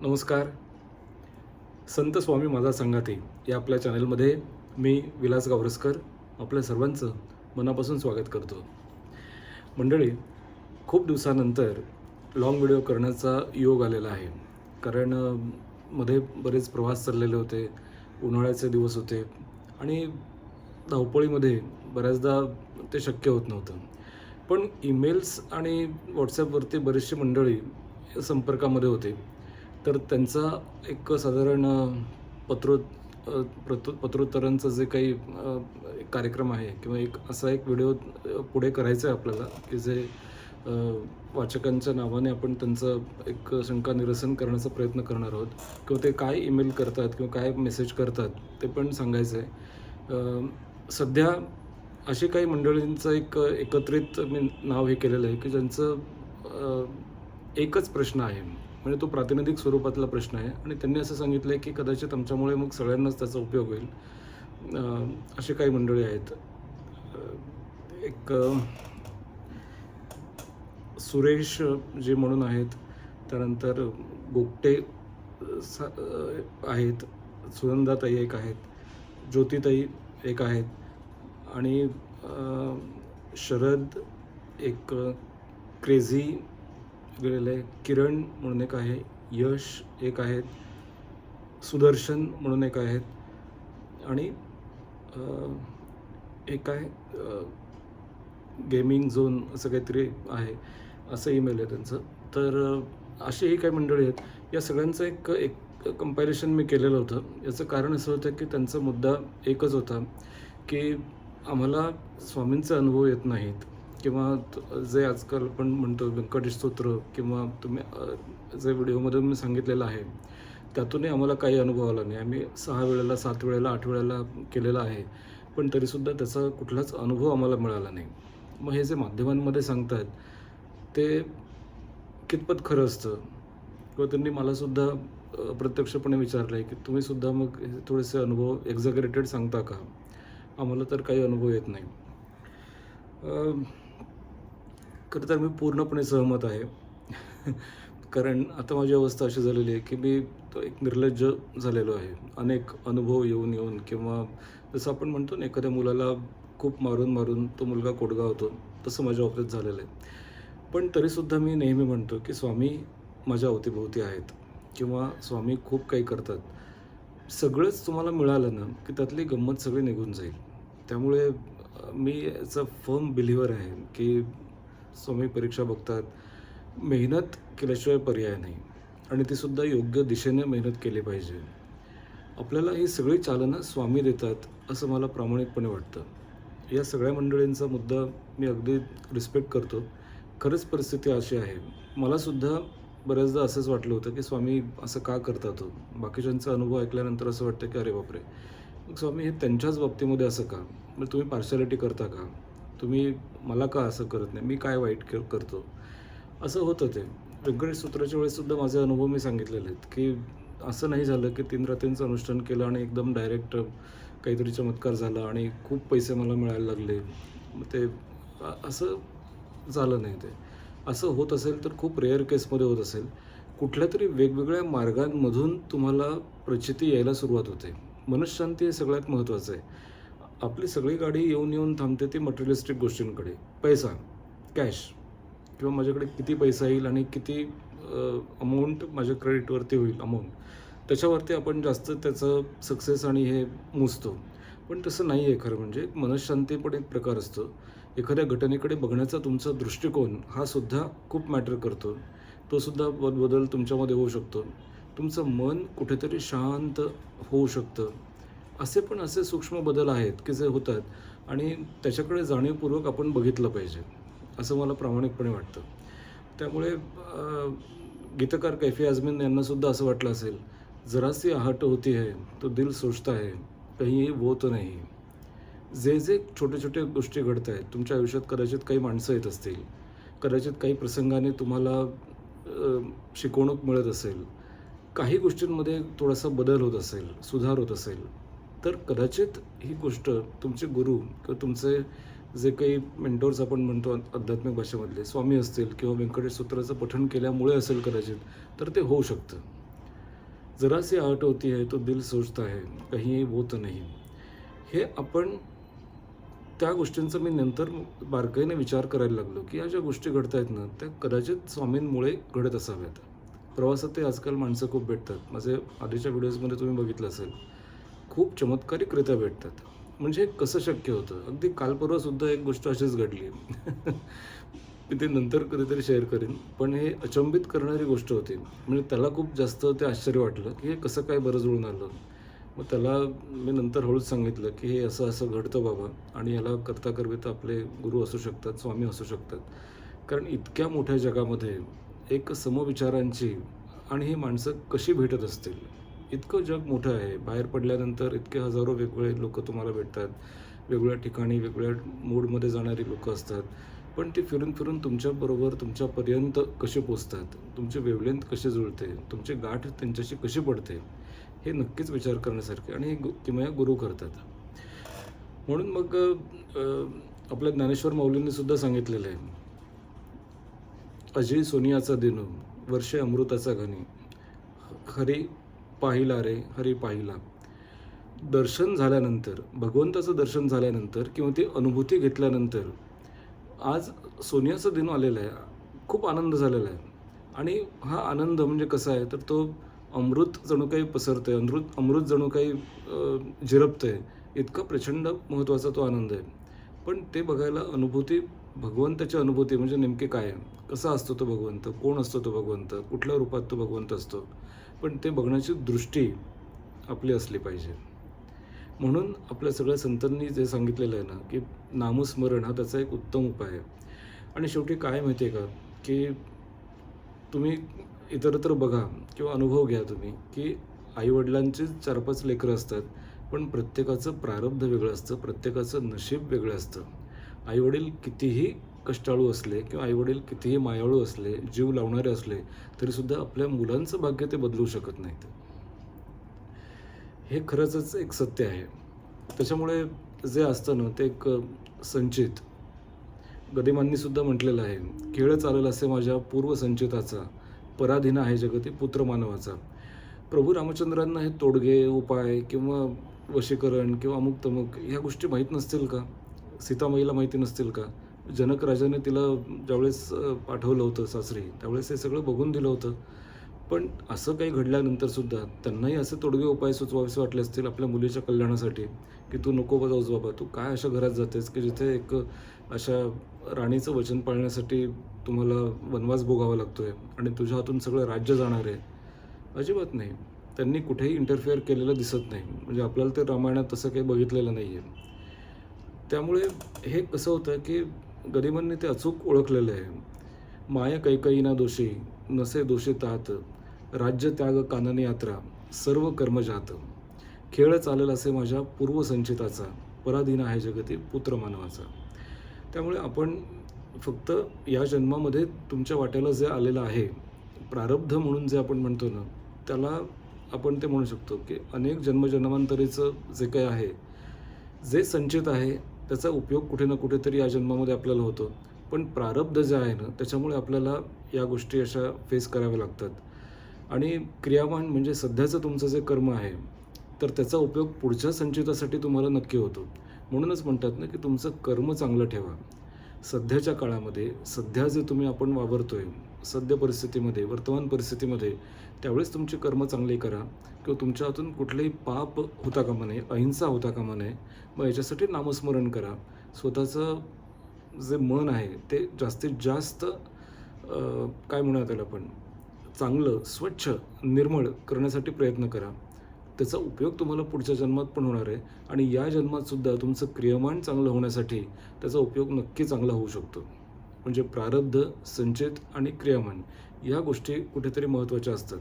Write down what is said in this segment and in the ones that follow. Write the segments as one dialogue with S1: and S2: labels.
S1: नमस्कार. संत स्वामी माझा संगाती या आपल्या चॅनलमध्ये मी विलास गावरसकर आपल्या सर्वांचं मनापासून स्वागत करतो. मंडळी, खूप दिवसानंतर लाँग व्हिडिओ करण्याचा योग आलेला आहे. कारण मध्ये बरेच प्रवास चाललेले होते, उन्हाळ्याचे दिवस होते आणि धावपळीमध्ये बऱ्याचदा ते शक्य होत नव्हतं. पण ईमेल्स आणि WhatsAppवरती बरीचशी मंडळी संपर्कामध्ये होते. तर त्यांचा एक साधारण पत्रोत्तरांचं जे काही एक कार्यक्रम आहे किंवा एक असा एक व्हिडिओ पुढे करायचा आहे आपल्याला, की जे अ, वाचकांच्या नावाने आपण त्यांचं एक शंका निरसन करण्याचा प्रयत्न करणार आहोत किंवा ते काय ईमेल करतात किंवा काय मेसेज करतात ते पण सांगायचं आहे. सध्या अशी काही मंडळींचं एक एकत्रित मी नाव हे केलेलं आहे, की ज्यांचं एकच प्रश्न आहे. म्हणजे तो प्रातिनिधिक स्वरूपातला प्रश्न आहे आणि त्यांनी असं सांगितलं आहे, की कदाचित आमच्यामुळे मग सगळ्यांनाच त्याचा उपयोग होईल. अशी काही मंडळी आहेत. एक सुरेश जे म्हणून आहेत, त्यानंतर गोगटे आहेत, सुनंदाताई एक आहेत, ज्योतिताई एक आहेत आणि शरद एक क्रेझी गेलेलं आहे, किरण म्हणून एक आहे, यश एक आहेत, सुदर्शन म्हणून एक आहेत आणि एक आहे गेमिंग झोन असं काहीतरी आहे, असं ईमेल आहे त्यांचं. तर अशीही काही मंडळी आहेत. या सगळ्यांचं एक एक कंपॅरिझन मी केलेलं होतं. याचं कारण असं होतं, की त्यांचा मुद्दा एकच होता, की आम्हाला स्वामींचे अनुभव येत नाहीत किंवा जे आजकाल आपण म्हणतो व्यंकटेश स्तोत्र किंवा तुम्ही जे व्हिडिओमध्ये मी सांगितलेलं आहे, त्यातूनही आम्हाला काही अनुभव आला नाही. आम्ही 6 वेळेला, 7 वेळेला, 8 वेळेला केलेलं आहे. पण तरीसुद्धा त्याचा कुठलाच अनुभव आम्हाला मिळाला नाही. मग हे जे माध्यमांमध्ये सांगतात, ते कितपत खरं असतं? किंवा त्यांनी मलासुद्धा प्रत्यक्षपणे विचारलं आहे, की तुम्हीसुद्धा मग हे थोडेसे अनुभव एक्झॅगरेटेड सांगता का? आम्हाला तर काही अनुभव येत नाही. खरं तर मी पूर्णपणे सहमत आहे. कारण आता माझी अवस्था अशी झालेली आहे, की मी तो एक निर्लज्ज झालेलो आहे. अनेक अनुभव येऊन येऊन किंवा जसं आपण म्हणतो ना, एखाद्या मुलाला खूप मारून मारून तो मुलगा कोडगा होतो, तसं माझ्या बाबतीत झालेलं आहे. पण तरीसुद्धा मी नेहमी म्हणतो, की स्वामी माझ्या अवतीभोवती आहेत किंवा स्वामी खूप काही करतात. सगळंच तुम्हाला मिळालं ना, की त्यातली गंमत सगळी निघून जाईल. त्यामुळे मी याचा फर्म बिलीव्हर आहे, की स्वामी परीक्षा बघतात. मेहनत केल्याशिवाय पर्याय नाही आणि तीसुद्धा योग्य दिशेने मेहनत केली पाहिजे. आपल्याला ही सगळी चालना स्वामी देतात, असं मला प्रामाणिकपणे वाटतं. या सगळ्या मंडळींचा मुद्दा मी अगदी रिस्पेक्ट करतो. खरंच परिस्थिती अशी आहे. मलासुद्धा बऱ्याचदा असंच वाटलं होतं, की स्वामी असं का करतात हो? बाकीच्यांचा अनुभव ऐकल्यानंतर असं वाटतं, की अरे बापरे! मग स्वामी हे त्यांच्याच बाबतीमध्ये असं का? मग तुम्ही पार्शालिटी करता का? तुम्ही मला का असं करत नाही? मी काय वाईट करतो? असं होतं ते. व्यंकटेश स्तोत्राच्या वेळेससुद्धा माझे अनुभव मी सांगितलेले आहेत, की असं नाही झालं, की 3 रात्रींचं अनुष्ठान केलं आणि एकदम डायरेक्ट काहीतरी चमत्कार झाला आणि खूप पैसे मला मिळायला लागले. मग ते असं झालं नाही ते. असं होत असेल तर खूप रेअर केसमध्ये होत असेल. कुठल्यातरी वेगवेगळ्या मार्गांमधून तुम्हाला प्रचिती यायला सुरुवात होते. मनःशांती हे सगळ्यात महत्त्वाचं आहे. आपली सगळी गाडी येऊन येऊन थांबते ती मटेरियलिस्टिक गोष्टींकडे. पैसा, कॅश किंवा माझ्याकडे किती पैसा येईल आणि किती अमाऊंट माझ्या क्रेडिटवरती होईल अमाऊंट. त्याच्यावरती आपण जास्त त्याचं सक्सेस आणि हे मोजतो. पण तसं नाही आहे खरं म्हणजे. मनःशांती पण एक प्रकार असतो. एखाद्या घटनेकडे बघण्याचा तुमचा दृष्टिकोन हा सुद्धा खूप मॅटर करतो. तो सुद्धा बदल तुमच्यामध्ये होऊ शकतो. तुमचं मन कुठेतरी शांत होऊ शकतं. असे सूक्ष्म बदल आहेत, की जे होतात आणि त्याच्याकडे जाणीवपूर्वक आपण बघितलं पाहिजे, असं मला प्रामाणिकपणे वाटतं. त्यामुळे गीतकार कैफी आजमी यांनासुद्धा असं वाटलं असेल, "जरा सी आहट होती है, तो दिल सोचता है, कहीं वो तो नहीं." जे छोटे-छोटे गोष्टी घडत आहेत, तुमच्या आयुष्यात कदाचित काही माणसं येत असतील, कदाचित काही प्रसंगाने तुम्हाला शिकवणूक मिळत असेल, काही गोष्टींमध्ये थोडासा बदल होत असेल, सुधार होत असेल, तर कदाचित ही गोष्ट तुमचे गुरु किंवा तुमचे जे काही मेंटॉर्स आपण म्हणतो आध्यात्मिक भाषेमधले स्वामी असतील किंवा व्यंकटेश सूत्राचं पठण केल्यामुळे असेल कदाचित, तर ते होऊ शकतं. जरा सी आहट होती है तो दिल सोचता है कहीं वो तर नाही. हे आपण त्या गोष्टींचा मी नंतर बारकाईने विचार करायला लागलो, की या ज्या गोष्टी घडतायत ना, त्या कदाचित स्वामींमुळे घडत असाव्यात. प्रवासातही आजकाल माणसं खूप भेटतात. माझे आधीच्या व्हिडिओजमध्ये तुम्ही बघितलं असेल. खूप चमत्कारिकरित्या भेटतात. म्हणजे हे कसं शक्य होतं? अगदी काल परवासुद्धा एक गोष्ट अशीच घडली. मी ते नंतर कधीतरी शेअर करीन. पण हे अचंबित करणारी गोष्ट होती. म्हणजे त्याला खूप जास्त ते आश्चर्य वाटलं, की हे कसं काय बरं जुळून आलं? मग त्याला मी नंतर हळूच सांगितलं, की हे असं-असं घडतं बाबा आणि ह्याला करता-करविता आपले गुरु असू शकतात, स्वामी असू शकतात. कारण इतक्या मोठ्या जगामध्ये एक समविचारांची आणि ही माणसं कशी भेटत असतील? इतकं जग मोठं आहे. बाहेर पडल्यानंतर इतके हजारो वेगवेगळे लोकं तुम्हाला भेटतात. वेगवेगळ्या ठिकाणी, वेगवेगळ्या मूडमध्ये जाणारी लोकं असतात. पण ती फिरून-फिरून तुमच्याबरोबर तुमच्यापर्यंत कसे पोहोचतात? तुमची वेव्हलेंथ कशी जुळते? तुमची गाठ त्यांच्याशी कशी पडते? हे नक्कीच विचार करण्यासारखे आणि हे किमया गुरु करतात. म्हणून मग आपल्या ज्ञानेश्वर माऊलींनी सुद्धा सांगितलेलं आहे, अजय सोनियाचा दिनू, वर्षे अमृताचा घनी, हरी पाहिला रे, हरी पाहिला. दर्शन झाल्यानंतर, भगवंताचं दर्शन झाल्यानंतर किंवा ती अनुभूती घेतल्यानंतर आज सोनियाचा दिन आलेला आहे. खूप आनंद झालेला आहे आणि हा आनंद म्हणजे कसा आहे, तर तो अमृत जणू काही पसरतंय, अमृत जणू काही झिरपतंय. इतका प्रचंड महत्त्वाचा तो आनंद आहे. पण ते बघायला अनुभूती, भगवंताची अनुभूती म्हणजे नेमकी काय आहे? कसा असतो तो भगवंत? कोण असतो तो भगवंत? कुठल्या रूपात तो भगवंत असतो? पण ते बघण्याची दृष्टी आपली असली पाहिजे. म्हणून आपल्या सगळ्या संतांनी जे सांगितलेलं आहे ना, की नामस्मरण हा त्याचा एक उत्तम उपाय आहे. आणि शेवटी काय माहिती आहे का, की तुम्ही इतरत्र बघा किंवा अनुभव घ्या तुम्ही, की आई-वडिलांची 4-5 लेकरं असतात, पण प्रत्येकाचं प्रारब्ध वेगळं असतं, प्रत्येकाचं नशीब वेगळं असतं. आई-वडील कितीही कष्टाळू असले किंवा आई-वडील कितीही मायाळू असले, जीव लावणारे असले, तरीसुद्धा आपल्या मुलांचं भाग्य ते बदलू शकत नाहीत. हे खरंचच एक सत्य आहे. त्याच्यामुळे जे असतं ना, ते एक संचित गदिमांनी सुद्धा म्हटलेलं आहे, "खेळ चालेल असे माझ्या पूर्वसंचिताचा, पराधीन आहे जगती पुत्र मानवाचा." प्रभू रामचंद्रांना हे तोडगे, उपाय किंवा वशीकरण किंवा अमुक-तमुक ह्या गोष्टी माहीत नसतील का? सीतामाईला माहिती नसतील का? जनक राजाने तिला ज्यावेळेस पाठवलं होतं सासरी, त्यावेळेस हे सगळं बघून दिलं होतं. पण असं काही घडल्यानंतरसुद्धा त्यांनाही असे तोडगे उपाय सुचवावेसे वाटले असतील आपल्या मुलीच्या कल्याणासाठी, की "तू नको जाऊस बाबा, तू काय अशा घरात जातेस, की जिथे एक अशा राणीचं वचन पाळण्यासाठी तुम्हाला वनवास भोगावा लागतोय आणि तुझ्या हातून सगळं राज्य जाणार आहे." अजिबात नाही. त्यांनी कुठेही इंटरफेअर केलेलं दिसत नाही. म्हणजे आपल्याला ते रामायणात तसं काही बघितलेलं नाही आहे. त्यामुळे हे कसं होतं, की गरिबांनी ते अचूक ओळखलेलं आहे. "माय कैकयी ना दोषी, नसे दोषी तात, राज्य त्याग काननी यात्रा, सर्व कर्मजात. खेळ चालेल असे माझ्या पूर्वसंचिताचा, पराधीन आहे जगती पुत्र मानवाचा." त्यामुळे आपण फक्त या जन्मामध्ये तुमच्या वाट्याला जे आलेलं आहे, प्रारब्ध म्हणून जे आपण म्हणतो ना, त्याला आपण ते म्हणू शकतो, की अनेक जन्मजन्मांतरीचं जे काही आहे, जे संचित आहे, त्याचा उपयोग कुठे ना कुठेतरी या जन्मामध्ये आपल्याला होतो. पण प्रारब्ध जे आहे ना, त्याच्यामुळे आपल्याला या गोष्टी अशा फेस कराव्या लागतात. आणि क्रियावान म्हणजे सध्याचं तुमचं जे कर्म आहे, तर त्याचा उपयोग पुढच्या संचितासाठी तुम्हाला नक्की होतो. म्हणूनच म्हणतात ना, की तुमचं कर्म चांगलं ठेवा. सध्याच्या काळामध्ये, सध्या जे तुम्ही आपण वावरतोय, सद्य परिस्थितीमध्ये, वर्तमान परिस्थितीमध्ये, त्यावेळेस तुमची कर्म चांगली करा किंवा तुमच्या हातून कुठलंही पाप होता कामा नये, अहिंसा होता कामा नये. मग याच्यासाठी नामस्मरण करा. स्वतःचं जे मन आहे, ते जास्तीत जास्त काय म्हणूया त्याला आपण, चांगलं, स्वच्छ, निर्मळ करण्यासाठी प्रयत्न करा. त्याचा उपयोग तुम्हाला पुढच्या जन्मात पण होणार आहे आणि या जन्मातसुद्धा तुमचं क्रियमान चांगलं होण्यासाठी त्याचा उपयोग नक्की चांगला होऊ शकतो. म्हणजे प्रारब्ध, संचित आणि क्रियामान या गोष्टी कुठेतरी महत्त्वाच्या असतात.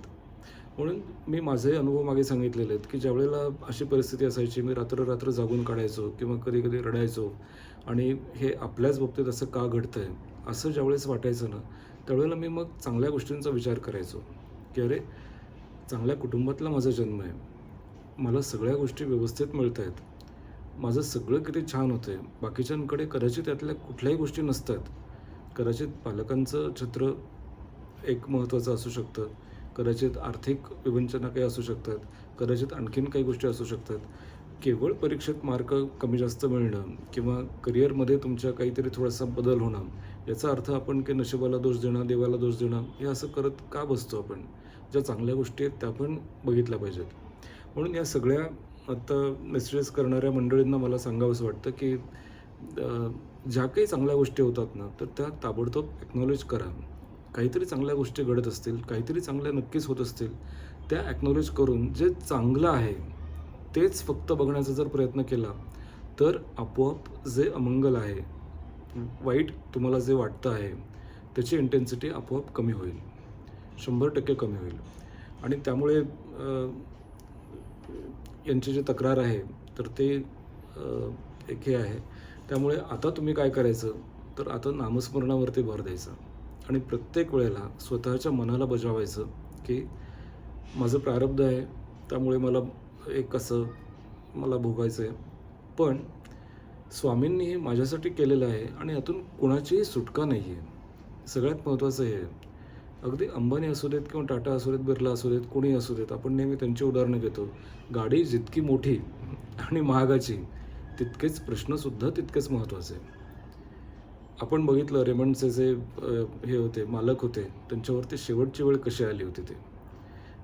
S1: म्हणून मी माझे अनुभव मागे सांगितलेले आहेत, की ज्यावेळेला अशी परिस्थिती असायची, मी रात्र-रात्र जागून काढायचो किंवा कधी-कधी रडायचो आणि हे आपल्याच बाबतीत असं का घडतंय, असं ज्यावेळेस वाटायचं ना, त्यावेळेला मी मग चांगल्या गोष्टींचा विचार करायचो, की अरे, चांगल्या कुटुंबातला माझा जन्म आहे. मला सगळ्या गोष्टी व्यवस्थित मिळत आहेत. माझं सगळं किती छान होतं आहे. बाकीच्यांकडे कदाचित त्यातल्या कुठल्याही गोष्टी नसतात. कदाचित पालकांचं छत्र एक महत्त्वाचं असू शकतं कदाचित आर्थिक विवंचना काही असू शकतात, कदाचित आणखीन काही गोष्टी असू शकतात. केवळ परीक्षेत मार्क कमी जास्त मिळणं किंवा करिअरमध्ये तुमच्या काहीतरी थोडासा बदल होणं, याचा अर्थ आपण की नशिबाला दोष देणं, देवाला दोष देणं, हे असं करत का बसतो आपण? ज्या चांगल्या गोष्टी आहेत त्या पण बघितल्या पाहिजेत. म्हणून या सगळ्या आता मेसेजेस करणाऱ्या मंडळींना मला सांगावंसं वाटतं की ज्या काही चांगल्या गोष्टी होतात ना, तर त्या ताबडतोब ॲक्नॉलेज करा. काहीतरी चांगल्या गोष्टी घडत असतील, काहीतरी चांगल्या नक्कीच होत असतील, त्या ॲक्नॉलेज करून जे चांगलं आहे, तेच फक्त बघण्याचा जर प्रयत्न केला, तर आपोआप जे अमंगल आहे, वाईट तुम्हाला जे वाटतं आहे, त्याची इंटेन्सिटी आपोआप कमी होईल. 100% कमी होईल. आणि त्यामुळे यांची जी तक्रार आहे, तर ते एक हे आहे. त्यामुळे आता तुम्ही काय करायचं, तर आता नामस्मरणावरती भर द्यायचा आणि प्रत्येक वेळेला स्वतःच्या मनाला बजावायचं, की माझं प्रारब्ध आहे, त्यामुळे मला एक असं मला भोगायचं आहे. पण स्वामींनी हे माझ्यासाठी केलेलं आहे आणि यातून कुणाचीही सुटका नाही आहे. सगळ्यात महत्त्वाचं हे आहे. अगदी अंबानी असू देत किंवा टाटा असू देत, बिर्ला असू देत, कोणीही असू देत, आपण नेहमी त्यांची उदाहरणं घेतो. गाडी जितकी मोठी आणि महागाची, तितकेच प्रश्नसुद्धा तितकेच महत्त्वाचे. आपण बघितलं रेमंडचे जे हे होते, मालक होते, त्यांच्यावरती शेवटची वेळ कशी आली होती ते.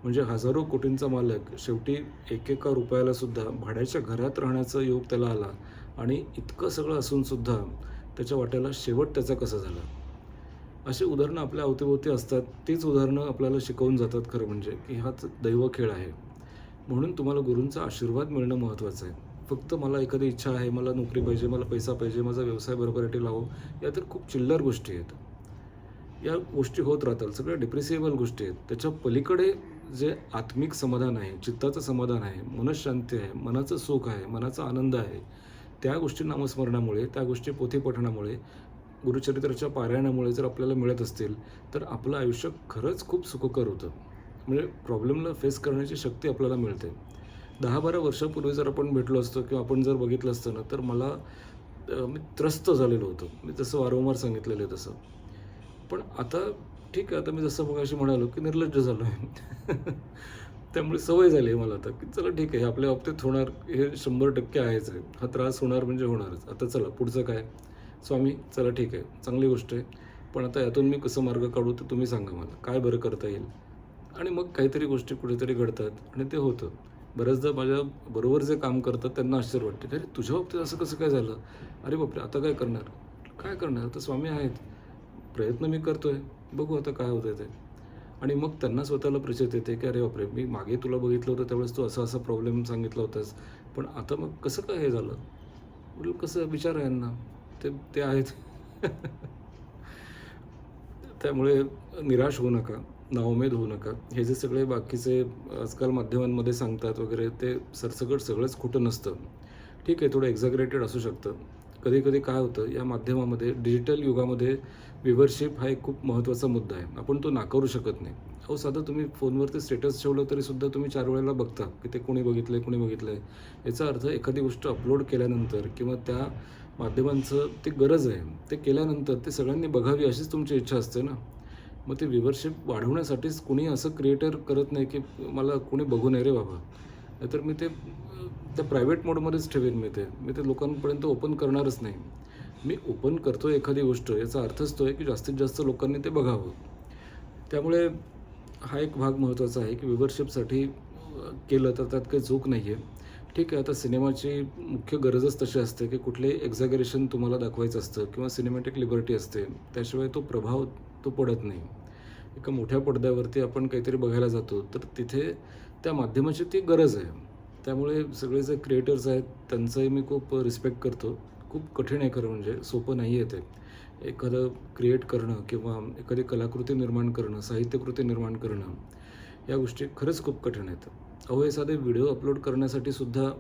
S1: म्हणजे हजारो कोटींचा मालक शेवटी एकेका रुपयाला सुद्धा भाड्याच्या घरात राहण्याचा योग त्याला आला आणि इतकं सगळं असूनसुद्धा त्याच्या वाट्याला शेवट त्याचा कसा झाला. अशी उदाहरणं आपल्या अवतीभोवती असतात. तीच उदाहरणं आपल्याला शिकवून जातात खरं म्हणजे, की हाच दैवखेळ आहे. म्हणून तुम्हाला गुरूंचा आशीर्वाद मिळणं महत्त्वाचं आहे. फक्त मला एखादी इच्छा आहे, मला नोकरी पाहिजे, मला पैसा पाहिजे, माझा व्यवसाय बरोबरीने लावो, या तर खूप चिल्लर गोष्टी आहेत. या गोष्टी होत राहतात, सगळ्या डिप्रेसिबल गोष्टी आहेत. त्याच्या पलीकडे जे आत्मिक समाधान आहे, चित्ताचं समाधान आहे, मनःशांती आहे, मनाचं सुख आहे, मनाचा आनंद आहे, त्या गोष्टी नामस्मरणामुळे, त्या गोष्टी पोथी पठणामुळे, गुरुचरित्राच्या पारायणामुळे जर आपल्याला मिळत असतील, तर आपलं आयुष्य खरंच खूप सुखकर होतं. म्हणजे प्रॉब्लेमला फेस करण्याची शक्ती आपल्याला मिळते. 10-12 वर्षापूर्वी जर आपण भेटलो असतो किंवा आपण जर बघितलं असतं ना, तर मला मी त्रस्त झालेलो होतो. मी तसं वारंवार सांगितलेलं आहे तसं. पण आता ठीक आहे, आता मी जसं मगाशी म्हणालो, की निर्लज्ज झालो आहे. त्यामुळे सवय झाली आहे मला आता, की चला ठीक आहे, हे आपल्या बाबतीत होणार, हे 100% आहेच आहे. हा त्रास होणार म्हणजे होणारच. आता चला पुढचं काय? स्वामी चला ठीक आहे, चांगली गोष्ट आहे. पण आता यातून मी कसं मार्ग काढू तर तुम्ही सांगा मला. काय बरं करता येईल? आणि मग काहीतरी गोष्टी कुठेतरी घडतात आणि ते होतं. बऱ्याचदा माझ्याबरोबर जे काम करतात त्यांना आश्चर्य वाटते, "अरे तुझ्या बाबतीत असं कसं काय झालं? अरे बापरे! आता काय करणार?" काय करणार? तर स्वामी आहेत. प्रयत्न मी करतोय. बघू आता काय होतंय ते. आणि मग त्यांना स्वतःला प्रचिती येते, की "अरे बापरे! मी मागे तुला बघितलं होतं त्यावेळेस तू असा-असा प्रॉब्लेम सांगितला होतास. पण आता मग कसं काय हे झालं?" म्हटलं, "कसं विचारा यांना. ते ते आहेत." त्यामुळे निराश होऊ नका, नाउमेद होऊ नका. हे जे सगळे बाकीचे आजकाल माध्यमांमध्ये सांगतात वगैरे, ते सरसकट सगळंच खोटं नसतं. ठीक आहे, थोडं एक्झॅगरेटेड असू शकतं. कधी-कधी काय होतं, या माध्यमामध्ये डिजिटल युगामध्ये व्ह्यूवरशिप हा एक खूप महत्त्वाचा मुद्दा आहे. आपण तो नाकारू शकत नाही. अहो, साधं तुम्ही फोनवरती स्टेटस ठेवलं तरीसुद्धा तुम्ही 4 वेळेला बघता, की ते कोणी बघितलंय, कोणी बघितलंय. याचा अर्थ एखादी गोष्ट अपलोड केल्यानंतर किंवा त्या माध्यमांचं ती गरज आहे. ते केल्यानंतर ते सगळ्यांनी बघावी अशीच तुमची इच्छा असते ना. मग ते व्ह्यूवरशिप वाढवण्यासाठीच कुणी असं क्रिएटर करत नाही, की मला कोणी बघू नये रे बाबा. नाहीतर मी ते त्या प्रायव्हेट मोडमध्येच ठेवेन मी ते. मी ते लोकांपर्यंत ओपन करणारच नाही. मी ओपन करतोय एखादी गोष्ट याचा अर्थच तो आहे, की जास्तीत जास्त लोकांनी ते बघावं. त्यामुळे हा एक भाग महत्त्वाचा आहे, की व्ह्यूवरशिपसाठी केलं तर त्यात काही चूक नाही आहे. ठीक आहे, आता सिनेमाची मुख्य गरजच तशी असते, की कुठलंही एक्झॅगरेशन तुम्हाला दाखवायचं असतं किंवा सिनेमॅटिक लिबर्टी असते. त्याशिवाय तो प्रभाव तो पडत नाही. एका मोठ्या पडद्यावरती आपण काहीतरी बघायला जातो, तर तिथे त्या माध्यमाची ती गरज आहे. त्यामुळे सगळे जे क्रिएटर्स आहेत, त्यांचाही मी खूप रिस्पेक्ट करतो. खूप कठीण आहे खरं म्हणजे, सोपं नाही आहे ते. एखादं क्रिएट करणं किंवा एखादी कलाकृती निर्माण करणं, साहित्यकृती निर्माण करणं, या गोष्टी खरंच खूप कठीण आहेत. अहो, हे साधे व्हिडिओ अपलोड करण्यासाठी सुद्धा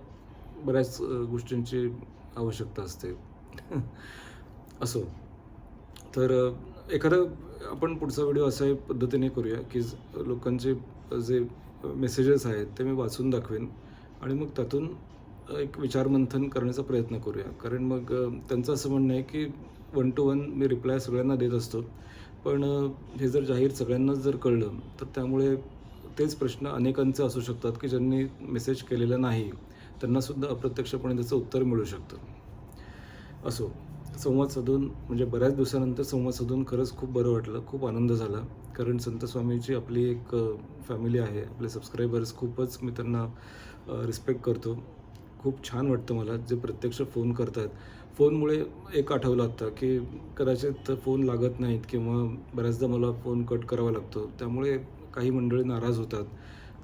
S1: बऱ्याच गोष्टींची आवश्यकता असते. असो. तर एखादं आपण पुढचा व्हिडिओ अशा पद्धतीने करूया, की लोकांचे जे मेसेजेस आहेत ते मी वाचून दाखवेन आणि मग त्यातून एक विचारमंथन करण्याचा प्रयत्न करूया. कारण मग त्यांचं असं म्हणणं आहे, की 1 to 1 मी रिप्लाय सगळ्यांना देत असतो. पण हे जर जाहीर सगळ्यांनाच जर कळलं, तर त्यामुळे तेच प्रश्न अनेकांचे असू शकतात की ज्यांनी मेसेज केलेला नाही, त्यांनासुद्धा अप्रत्यक्षपणे त्याचं उत्तर मिळू शकतं. असो, संवाद साधून म्हणजे बऱ्याच दिवसानंतर संवाद साधून खरंच खूप बरं वाटलं, खूप आनंद झाला. कारण संत स्वामीची आपली एक फॅमिली आहे. आपले सबस्क्रायबर्स खूपच मी त्यांना रिस्पेक्ट करतो. खूप छान वाटतं मला जे प्रत्यक्ष फोन करतात. फोनमुळे एक आठवलं आत्ता, की कदाचित फोन लागत नाहीत किंवा बऱ्याचदा मला फोन कट करावा लागतो. त्यामुळे काही मंडळी नाराज होतात.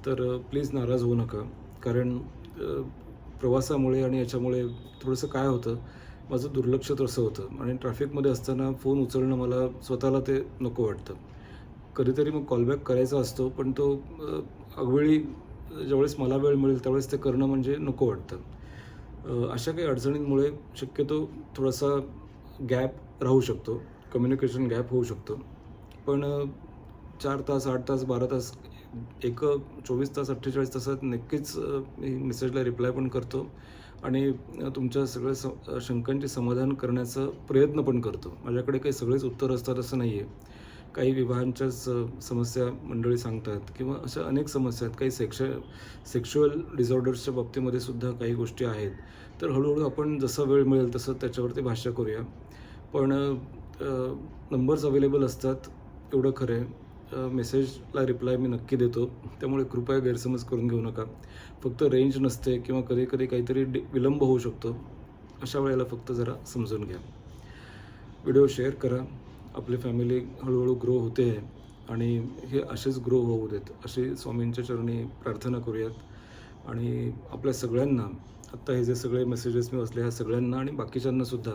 S1: तर प्लीज नाराज होऊ नका. कारण प्रवासामुळे आणि याच्यामुळे थोडंसं काय होतं, माझं दुर्लक्ष तसं होतं आणि ट्रॅफिकमध्ये असताना फोन उचलणं मला स्वतःला ते नको वाटतं. कधीतरी मग कॉलबॅक करायचा असतो, पण तो अवेळी ज्यावेळेस मला वेळ मिळेल त्यावेळेस ते करणं म्हणजे नको वाटतं. अशा काही अडचणींमुळे शक्यतो थोडासा गॅप राहू शकतो, कम्युनिकेशन गॅप होऊ शकतो. पण 4 तास, 8 तास, 12 तास, 24 तास, 48 तासात नक्कीच मी मेसेजला रिप्लाय पण करतो आणि तुमच्या सगळ्या शंकांचे समाधान करण्याचा प्रयत्न पण करतो. माझ्याकडे काही सगळेच उत्तर असतात असं नाही आहे. काही विवाहांच्याच समस्या मंडळी सांगतात किंवा अशा अनेक समस्या आहेत. काही सेक्शुअल डिसऑर्डर्सच्या बाबतीमध्ये सुद्धा काही गोष्टी आहेत. तर हळूहळू आपण जसा वेळ मिळेल तसं त्याच्यावरती भाष्य करूया. पण नंबर्स अवेलेबल असतात एवढं खरं आहे. मेसेजला रिप्लाय मी नक्की देतो. त्यामुळे कृपया गैरसमज करून घेऊ नका. फक्त रेंज नसते किंवा कधी-कधी काहीतरी विलंब होऊ शकतो. अशा वेळेला फक्त जरा समजून घ्या. व्हिडिओ शेअर करा. आपली फॅमिली हळूहळू ग्रो होते आहे आणि हे असेच ग्रो होऊ देत, अशी स्वामींच्या चरणी प्रार्थना करूयात. आणि आपल्या सगळ्यांना आत्ता हे जे सगळे मेसेजेस मी वाचले, ह्या सगळ्यांना आणि बाकीच्यांनासुद्धा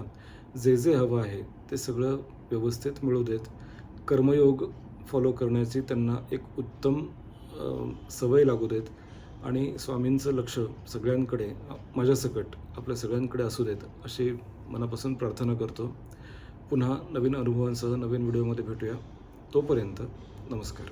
S1: जे हवं आहे ते सगळं व्यवस्थित मिळू देत. कर्मयोग फॉलो करण्याची त्यांना एक उत्तम सवय लागू देत आणि स्वामींचं लक्ष सगळ्यांकडे माझ्यासकट आपल्या सगळ्यांकडे असू देत, अशी मनापासून प्रार्थना करतो. पुन्हा नवीन अनुभवांसह नवीन व्हिडिओमध्ये भेटूया. तोपर्यंत नमस्कार.